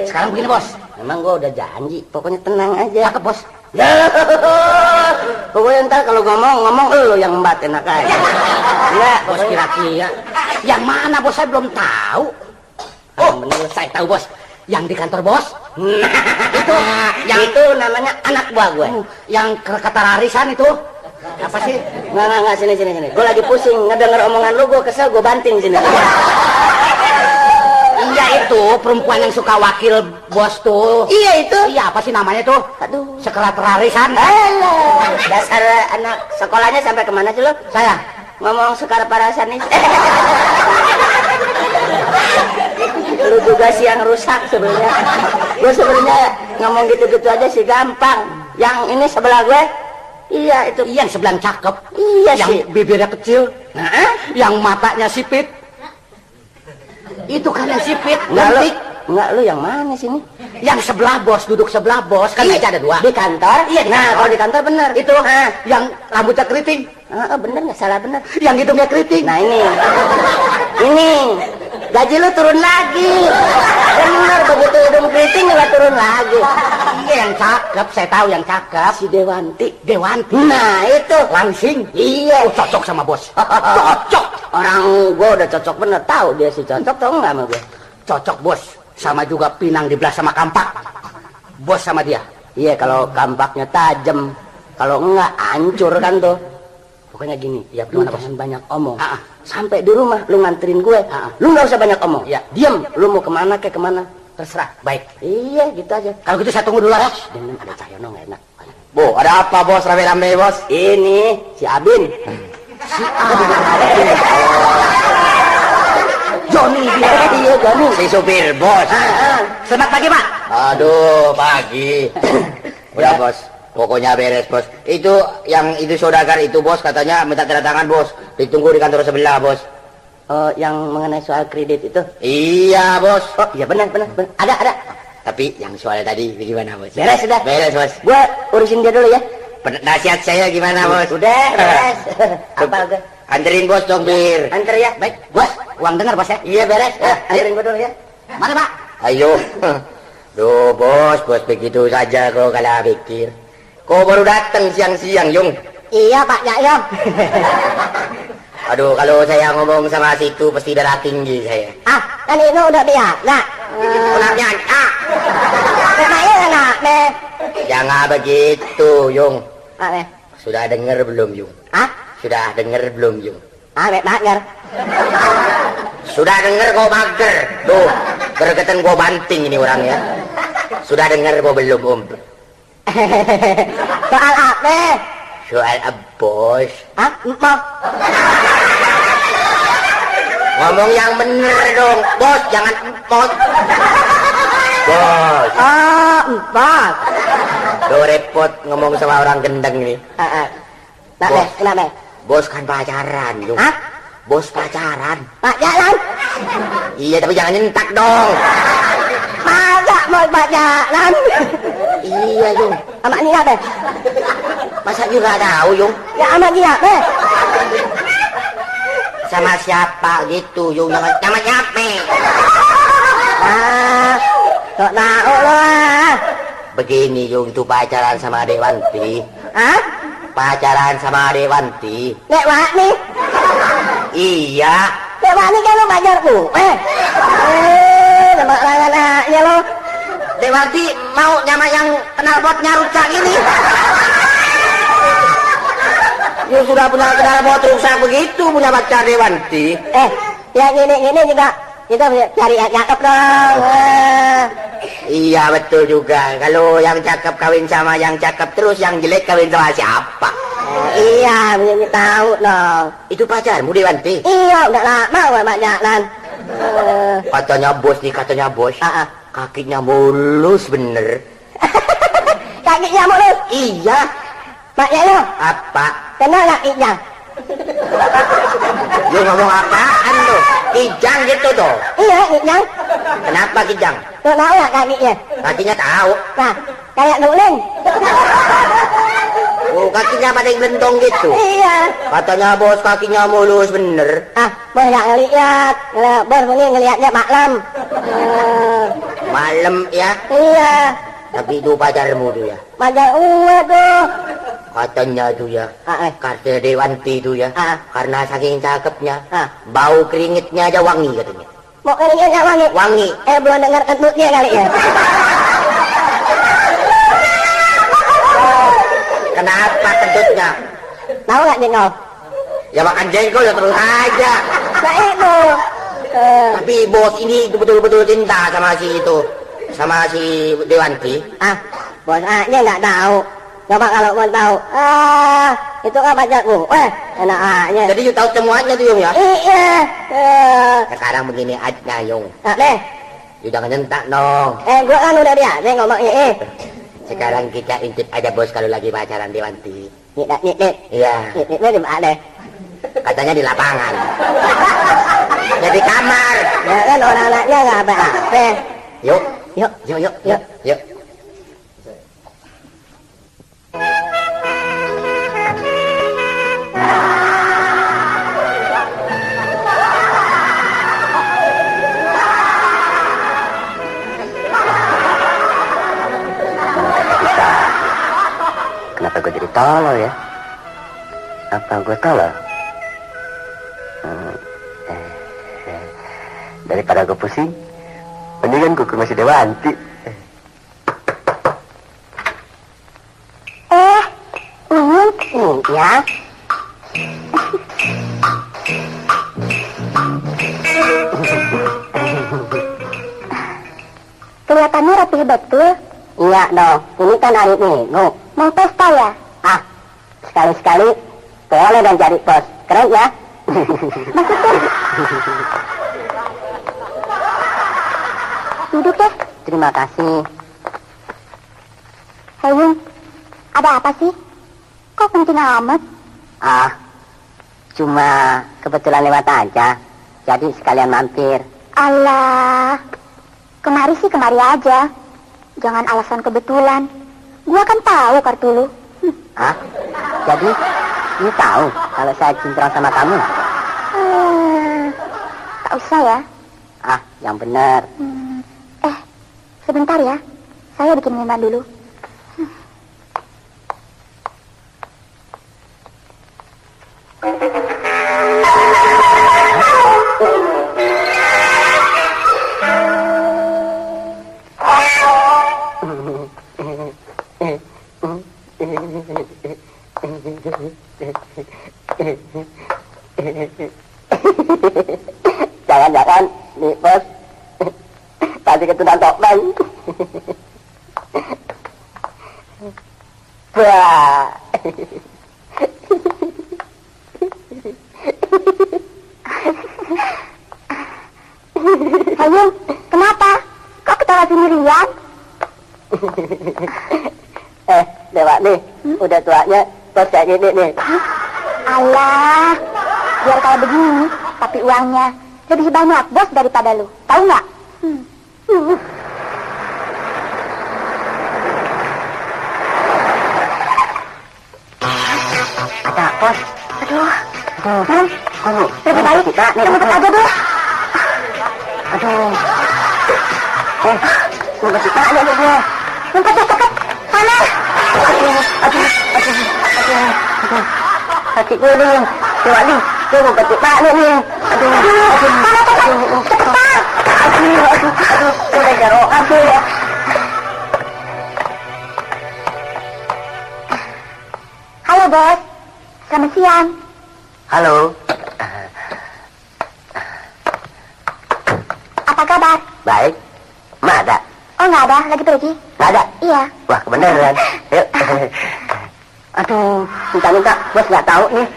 Speaker 5: Sekarang begini bos. Memang gue udah janji. Pokoknya tenang aja. Cakep bos. Pokoknya ntar kalau ngomong lu yang embat enak aja. Ya bos kira-kira. Yang mana bos saya belum tahu. Oh bener saya tahu bos. Yang di kantor bos. Itu. Yang itu namanya anak buah gue. Yang kata arisan itu. Apa sih? Nggak, sini. Gue lagi pusing, ngedenger omongan lu, gue kesel, gue banting sini. Iya itu, perempuan yang suka wakil bos tuh. Iya itu? Iya, apa sih namanya tuh? Aduh. Sekretarisan arisan. Dasar anak sekolahnya sampai kemana sih lo? Saya? Ngomong sekretarisan nih. Lu juga sih yang rusak sebenarnya. Gue sebenarnya ngomong gitu-gitu aja sih gampang. Yang ini sebelah gue. Iya itu. Iya yang sebelah cakep. Iya yang sih. Yang bibirnya kecil. Yang matanya sipit. Itu kan yang sipit. Enggak lu yang mana sini? Yang sebelah bos, duduk sebelah bos. Kan aja ada dua. Di kantor? Iya. Nah kalau di kantor bener. Itu yang rambutnya keriting. Bener nggak salah bener. Yang hidungnya keriting. Nah ini. Gaji lu turun lagi. Bener begitu hidung keriting nggak turun lagi. Iya yang cakep, saya tahu yang cakep. Si Dewanti. Nah itu langsing. Iya. Cocok sama bos. Cocok. Orang gua udah cocok bener. Tahu dia sih cocok tau nggak sama gue? Cocok bos. Sama juga pinang dibelah sama kampak. Bos sama dia. Iya kalau kampaknya tajam. Kalau enggak hancur kan tuh. Pokoknya gini. Ya lu jangan banyak omong. Sampai di rumah lu nganterin gue. Lu nggak usah banyak omong. Ya. Diam. Lu mau kemana kemana. Terserah. Baik. Iya gitu aja. Kalau gitu saya tunggu dulu ya. Dan ada Cahyono nggak enak. Bu ada apa bos rame-rame bos? Ini si Abin. Si Abin. Joni dia. Iya Joni. Si supir bos. Selamat pagi pak. Aduh pagi. Udah bos. Pokoknya beres bos. Itu yang itu saudagar itu bos katanya minta tanda tangan bos. Ditunggu di kantor sebelah bos. Oh yang mengenai soal kredit itu? Iya bos. Oh iya benar. Ada. Tapi yang soal tadi gimana bos? Beres sudah. Beres bos. Gua urusin dia dulu ya. Nasihat saya gimana bos? Udah beres. Apa gue? Anterin bos dong bir. Anter ya. Baik bos. Uang dengar bos ya? Iya beres. Anterin gue dulu ya. Mana pak? Ayo. Duh bos begitu saja kau kalah pikir. Kau baru datang siang-siang Yung. Iya pak Yung. Aduh kalau saya ngomong sama situ pasti darah tinggi saya. Kan ini udah biasa. Unaknya jangan begitu Yung. Sudah dengar belum Yung? Sudah dengar belum Yung? Mager. Sudah dengar kau mager. Tuh, gergetan gua banting ini orangnya. Sudah dengar kau belum Om? Soal apa? Soal bos. Ngomong yang bener dong, bos jangan empot. Bos. Empot. Lo repot ngomong sama orang gendeng ini. Kenapa? Bos kan pacaran, Yung. Bos pacaran. Pacaran? Iya, tapi jangan nyentak dong. Masa bos pacaran? Iya, Yung. Sama dia apa? Masa juga tahu, Yung? Ya sama dia apa? Sama siapa gitu, Yung? Sama siapa? Kok tahu lah. Begini, Yung, tuh pacaran sama Dewanti. Pacaran sama Dewanti. Dewanti? Iya. Dewanti kan lo pacarku. Sama anaknya lo. Dewanti mau sama yang knalpotnya rusak ini. You sudah punya knalpot rusak begitu punya pacar Dewanti. Yang ini juga kita cari yang cakep dong. Iya betul juga. Kalau yang cakep kawin sama yang cakep terus, yang jelek kawin sama siapa? Iya, begini tahu dong. Itu pacarmu Dewanti? Iya, udah lama gue pacaran. Katanya bos nih, katanya bos. Kakinya mulus bener.
Speaker 4: Kakinya mulus?
Speaker 5: Iya.
Speaker 4: Maknya lo?
Speaker 5: Apa?
Speaker 4: Kenal kakinya?
Speaker 5: Lu ngomong apaan lu? Kijang gitu tuh.
Speaker 4: Iya, kijang.
Speaker 5: Kenapa kijang?
Speaker 4: Lo tahu nggak kakinya?
Speaker 5: Kakinya tahu.
Speaker 4: Nah, kayak guling.
Speaker 5: Oh, kakinya pada gelendong gitu.
Speaker 4: Iya.
Speaker 5: Katanya bos kakinya mulus bener.
Speaker 4: Ah, bos nggak ngeliat. Bos ini ngeliatnya malam.
Speaker 5: Malam ya.
Speaker 4: Iya.
Speaker 5: Tapi itu pacarmu tuh ya.
Speaker 4: Pacar uwe tuh.
Speaker 5: Katanya tuh ya. Kata Dewanti tuh ya.
Speaker 4: Ah.
Speaker 5: Karena saking cakepnya.
Speaker 4: Ah.
Speaker 5: Bau keringetnya aja wangi katanya.
Speaker 4: Mau keringetnya wangi?
Speaker 5: Wangi.
Speaker 4: Belum dengar kentutnya kali ya.
Speaker 5: Kenapa kentutnya?
Speaker 4: Tahu nggak jengkol?
Speaker 5: Ya makan jengkol ya terus aja.
Speaker 4: Nah itu.
Speaker 5: Tapi bos ini betul-betul cinta sama si itu. Sama si Dewanti.
Speaker 4: Ah, bos aja nggak tahu. Coba kalau mau tahu. Ah, itu kan pacarku. Enak aja.
Speaker 5: Jadi you tahu semuanya tuh Yung ya?
Speaker 4: Iya.
Speaker 5: Sekarang begini aja Yung.
Speaker 4: Deh.
Speaker 5: You jangan nyentak dong.
Speaker 4: Gua kan udah biasa ngomong
Speaker 5: Sekarang kita intip aja bos kalau lagi pacaran Dewanti.
Speaker 4: Nit.
Speaker 5: Iya.
Speaker 4: Nitnya di mana deh?
Speaker 5: Katanya di lapangan. Jadi kamar.
Speaker 4: Ya kan orang anaknya nggak apa-apa.
Speaker 5: Yuk.
Speaker 4: Yuk.
Speaker 5: Kenapa gue jadi tolol ya? Apa gue tolol? Daripada gue pusing, mendingan gue ke rumah si Dewanti.
Speaker 4: Ya. Kelihatannya rapi betul. Iya dong, ini kan hari Minggu. Mau pesta ya? Ah, sekali-sekali boleh dan jadi bos. Keren ya? Maksudnya? Duduk deh. Terima kasih. Hei Yung, ada apa sih? Kok penting amat? Ah, cuma kebetulan lewat aja. Jadi sekalian mampir. Alah, kemari sih kemari aja. Jangan alasan kebetulan. Gua kan tahu kartu lu. Ah, jadi lu tahu kalau saya cinta sama kamu? Tak usah ya. Ah, yang benar. Sebentar ya. Saya bikin minuman dulu. Jangan-jangan nih bos tadi ketunan topeng. Wah. Ayo, kenapa? Kok ketawa sendirian? Dewa nih, udah tuanya bos kayak gini nih. Alah, biar kayak begini, tapi uangnya lebih banyak bos daripada lu. Tahu nggak? Ada bos. Aduh. Lebih baik cepet aja deh. Aduh. Ngumpet kita aja gue. Ngumpet cepet. Sana. Aduh. Kaki gue nih. Coba nih. Gue ngumpet kita nih. Aduh. Cepetan. Aduh. Udah jarokan tuh ya. Halo bos. Selamat siang. Halo. Apa kabar? Baik. Ma ada? Oh nggak ada, lagi pergi. Nggak ada? Iya. Wah kebenaran. Yuk. Aduh, minta-minta, bos nggak tahu nih.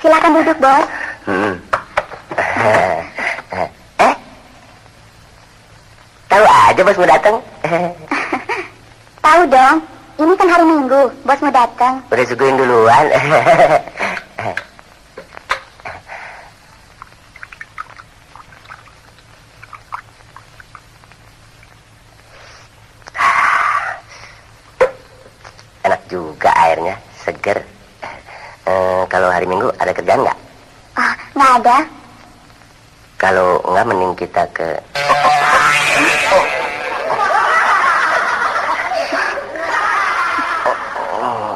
Speaker 4: Silakan duduk bos.
Speaker 5: bos mau datang?
Speaker 4: Tahu dong, ini kan hari Minggu, bos mau datang.
Speaker 5: Udah suguhin duluan. Enak juga airnya, seger. Kalau hari Minggu ada kerjaan nggak?
Speaker 4: Ah, nggak ada.
Speaker 5: Kalau nggak mending kita ke...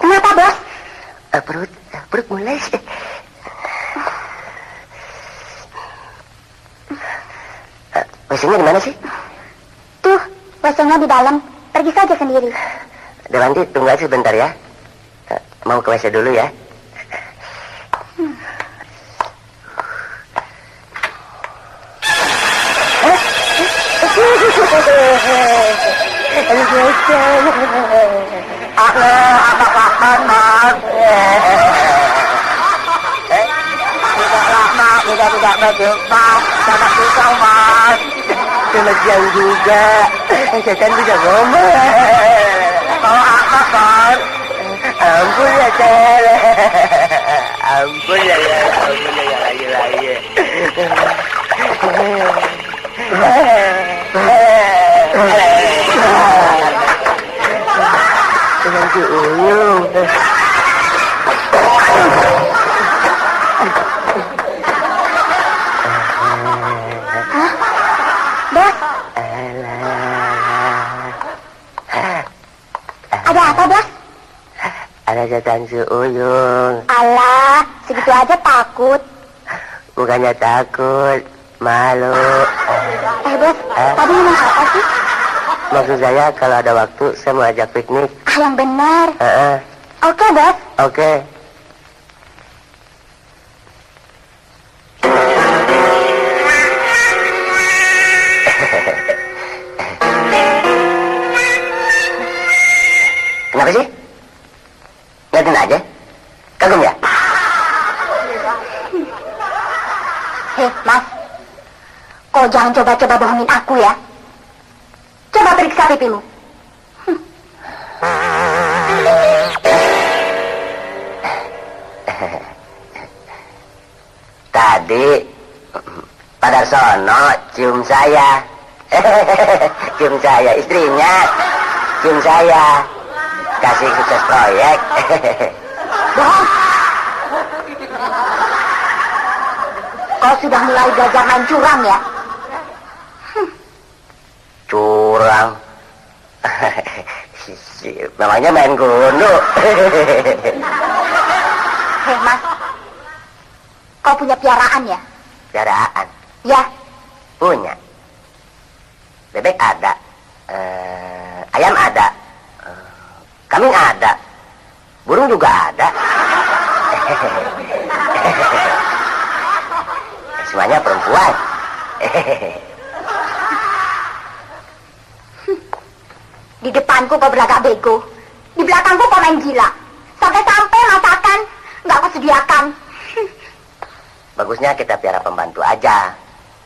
Speaker 4: Kenapa, bos?
Speaker 5: Perut mulai. WC-nya di mana sih?
Speaker 4: Tuh, WC-nya di dalam. Pergi saja sendiri.
Speaker 5: Dewanti, tunggu aja sebentar ya. Mau ke WC dulu ya. Kelebihan juga. Setan bisa ngomong. Mau apa, Kon? Ampun ya, Cel. Ampun ya, lagi-lagi. Dengan si Uyung.
Speaker 4: Bos, ada apa, bos?
Speaker 5: Ada setan si Uyung.
Speaker 4: Alah, segitu aja takut.
Speaker 5: Bukannya takut, malu.
Speaker 4: Bos, tadi ngomong apa sih?
Speaker 5: Maksud saya kalau ada waktu saya mau ajak piknik.
Speaker 4: Yang benar. Oke, bos.
Speaker 5: Oke. Kenapa sih? Liatin aja. Kagum ya?
Speaker 4: Mas. Kau jangan coba-coba bohongin aku ya. Coba periksa pipimu.
Speaker 5: Tadi Pak Darsono cium saya. Cium saya, istrinya cium saya. Kasih sukses proyek.
Speaker 4: Bohong. Kau sudah mulai belajar main curang ya?
Speaker 5: Curang. Memangnya main gundu.
Speaker 4: Hei, Mas. Kau punya piaraan ya?
Speaker 5: Piaraan?
Speaker 4: Ya.
Speaker 5: Punya. Bebek ada. Ayam ada. Kambing ada. Burung juga ada. Semuanya perempuan.
Speaker 4: Di depanku kau berlagak bego. Di belakangku kau main gila. Sampai-sampai masakan nggak kau sediakan.
Speaker 5: Bagusnya kita piara pembantu aja.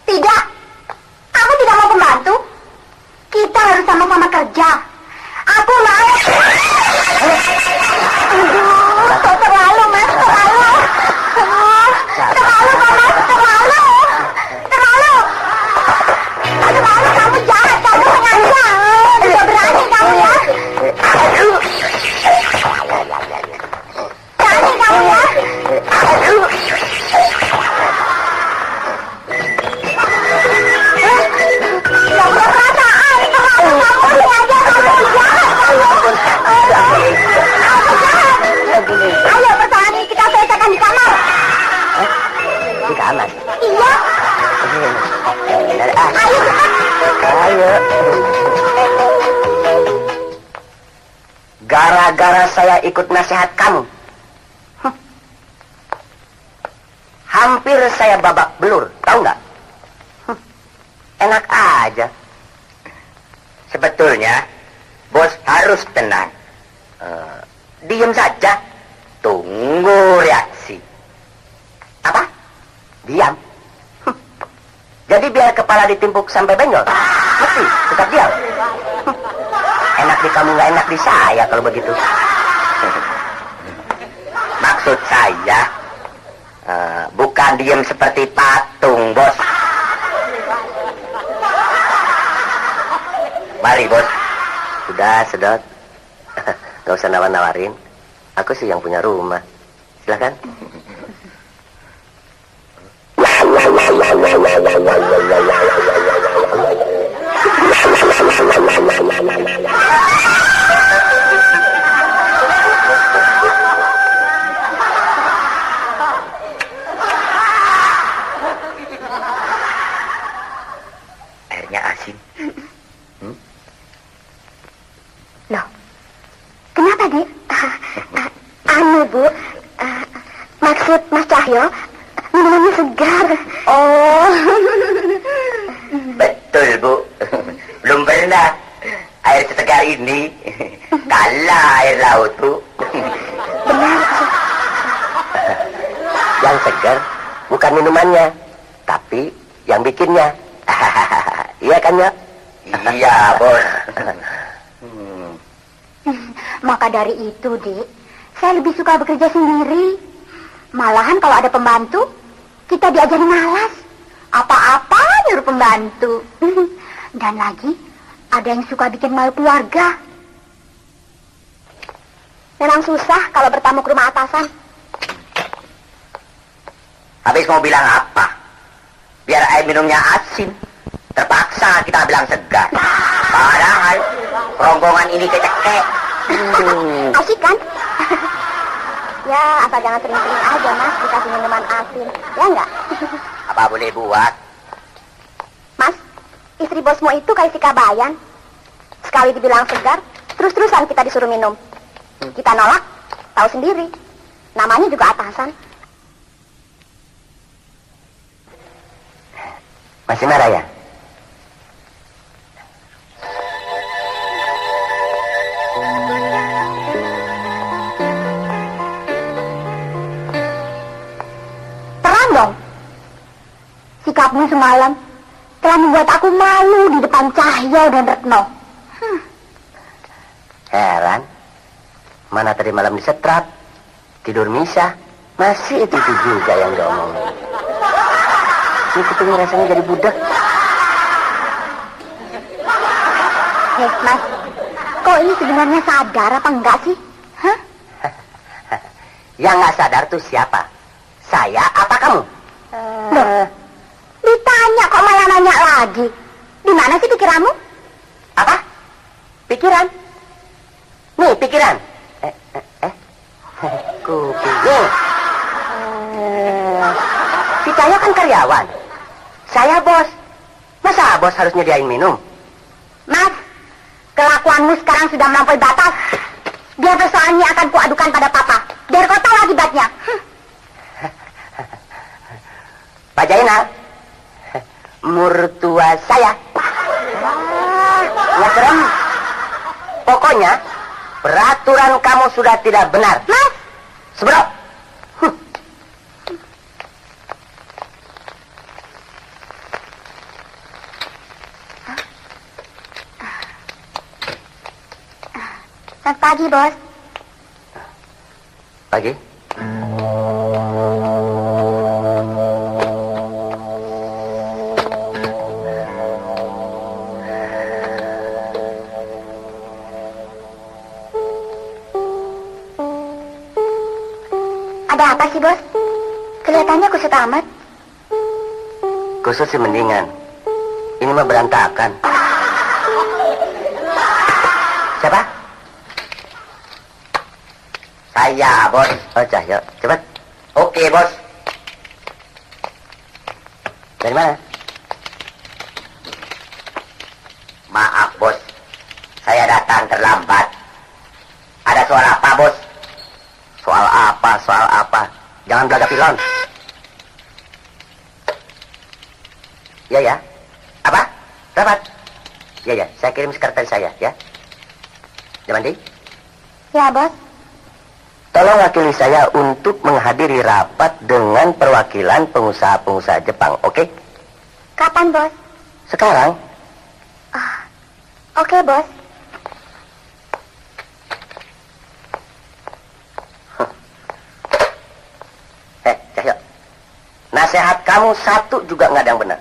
Speaker 4: Tidak. Aku tidak mau pembantu. Kita harus sama-sama kerja. Aku mau. Aduh, kau terlalu, Mas. Terlalu. Terlalu, Mas. Terlalu. Terlalu. Terlalu, kamu jahat. Kamu sengaja. Sudah berani kamu ya. Berani kamu ya. Gak punya perasaan. Terlalu, kamu sengaja. Kamu jahat. Ayo persoalan ini kita selesaikan di kamar.
Speaker 5: Di kamar?
Speaker 4: Iya.
Speaker 5: Benar,
Speaker 4: Ayo cepat.
Speaker 5: Ayo. Gara-gara saya ikut nasihat kamu, hampir saya babak belur, tahu nggak? Enak aja. Sebetulnya bos harus tenang. Diam saja, tunggu reaksi. Apa? Diam. Jadi biar kepala ditimpuk sampai benjol, mesti tetap diam. Pasti kamu nggak enak di saya kalau begitu. Maksud saya, bukan diem seperti patung, bos. Mari, bos. Sudah, sedot. Gak usah nawar-nawarin. Aku sih yang punya rumah. Silakan. Airnya asin.
Speaker 4: Loh, kenapa, Dik? Anu, Bu, maksud Mas Cahyo, minumannya segar. Oh.
Speaker 5: Betul, Bu. Belum pernah air sesegar ini. Kalah air laut, Bu.
Speaker 4: Benar.
Speaker 5: Yang segar bukan minumannya, tapi yang bikinnya. Iya kan, ya? Iya, bos.
Speaker 4: Maka dari itu, Dik, saya lebih suka bekerja sendiri. Malahan kalau ada pembantu, kita diajarin malas. Apa-apa nyuruh pembantu. Dan lagi, ada yang suka bikin malu keluarga. Memang susah kalau bertamu ke rumah atasan.
Speaker 5: Habis mau bilang apa? Biar air minumnya asin. Terpaksa kita bilang segar. Padahal rombongan ini kecekek.
Speaker 4: Asik kan? Ya, asal jangan sering-sering aja, Mas, dikasih minuman asin. Ya enggak?
Speaker 5: Apa boleh buat?
Speaker 4: Mas, istri bosmu itu kayak si Kabayan. Sekali dibilang segar, terus-terusan kita disuruh minum. Kita nolak, tahu sendiri. Namanya juga atasan.
Speaker 5: Masih marah ya?
Speaker 4: Terang dong. Sikapmu semalam telah membuat aku malu di depan Cahyo dan Retno.
Speaker 5: Heran. Mana tadi malam disetrap, tidur misah, masih itu juga yang diomongin. Ini kupingnya rasanya jadi budak.
Speaker 4: Hei, Mas, kok ini sebenarnya sadar apa enggak sih? Hah?
Speaker 5: Yang nggak sadar tuh siapa? Saya apa kamu?
Speaker 4: Loh, ditanya kok malah nanya lagi. Di mana sih pikiranmu?
Speaker 5: Apa? Pikiran? Nih, pikiran. Kuping. Nih. Si Cahyo kan karyawan. Saya bos. Masa bos harus nyediain minum?
Speaker 4: Mas, kelakuanmu sekarang sudah melampaui batas. Biar persoalannya akan kuadukan pada papa. Biar kau tahu akibatnya.
Speaker 5: Pak Jainal, mertua saya. Nggak serem. Pokoknya, peraturan kamu sudah tidak benar.
Speaker 4: Mas,
Speaker 5: Seberapa?
Speaker 4: selamat pagi, Bos.
Speaker 5: Pagi.
Speaker 4: Ada apa sih, Bos? Kelihatannya kusut amat.
Speaker 5: Kusut sih mendingan. Ini mah berantakan. Siapa? Saya, bos. Oh, Cahyo. Cepat. Oke, bos. Dari mana? Maaf, bos. Saya datang terlambat. Ada soal apa, bos? Soal apa? Soal apa? Jangan belaga pilon. Ya, ya. Apa? Rapat? Ya, ya. Saya kirim sekretaris saya, ya. Jamandi?
Speaker 4: Ya, Bos.
Speaker 5: Tolong wakili saya untuk menghadiri rapat dengan perwakilan pengusaha-pengusaha Jepang, oke?
Speaker 4: Kapan, Bos?
Speaker 5: Sekarang?
Speaker 4: Oke, Bos.
Speaker 5: kamu satu juga nggak ada yang benar.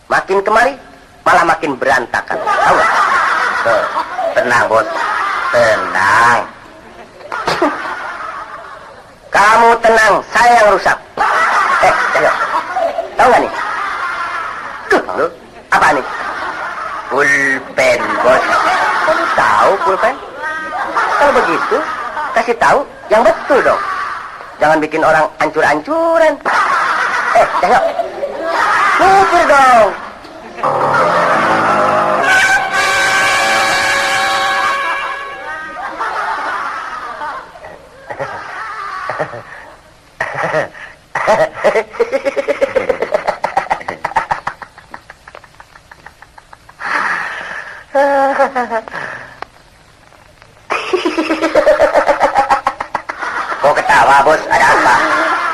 Speaker 5: Makin kemari, malah makin berantakan. Tahu nggak? Tuh, tenang bos, tenang. Kamu tenang, saya yang rusak. Ayo. Tahu nggak nih? Tuh, lu, apa nih? Pulpen, bos. Kamu tahu pulpen? Kalau begitu, kasih tahu yang betul dong. Jangan bikin orang ancur-ancuran. Ayo. Mikir dong. Kok ketawa bos? Ada apa?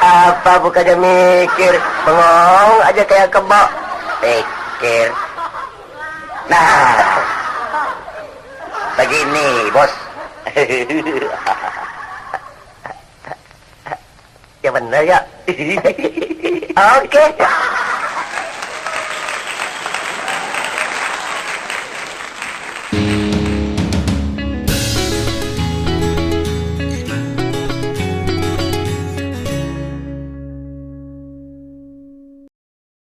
Speaker 5: Apa bukannya mikir? Bengong aja kayak kebo. Pikir. Nah, begini bos. Ya bener ya. Oke.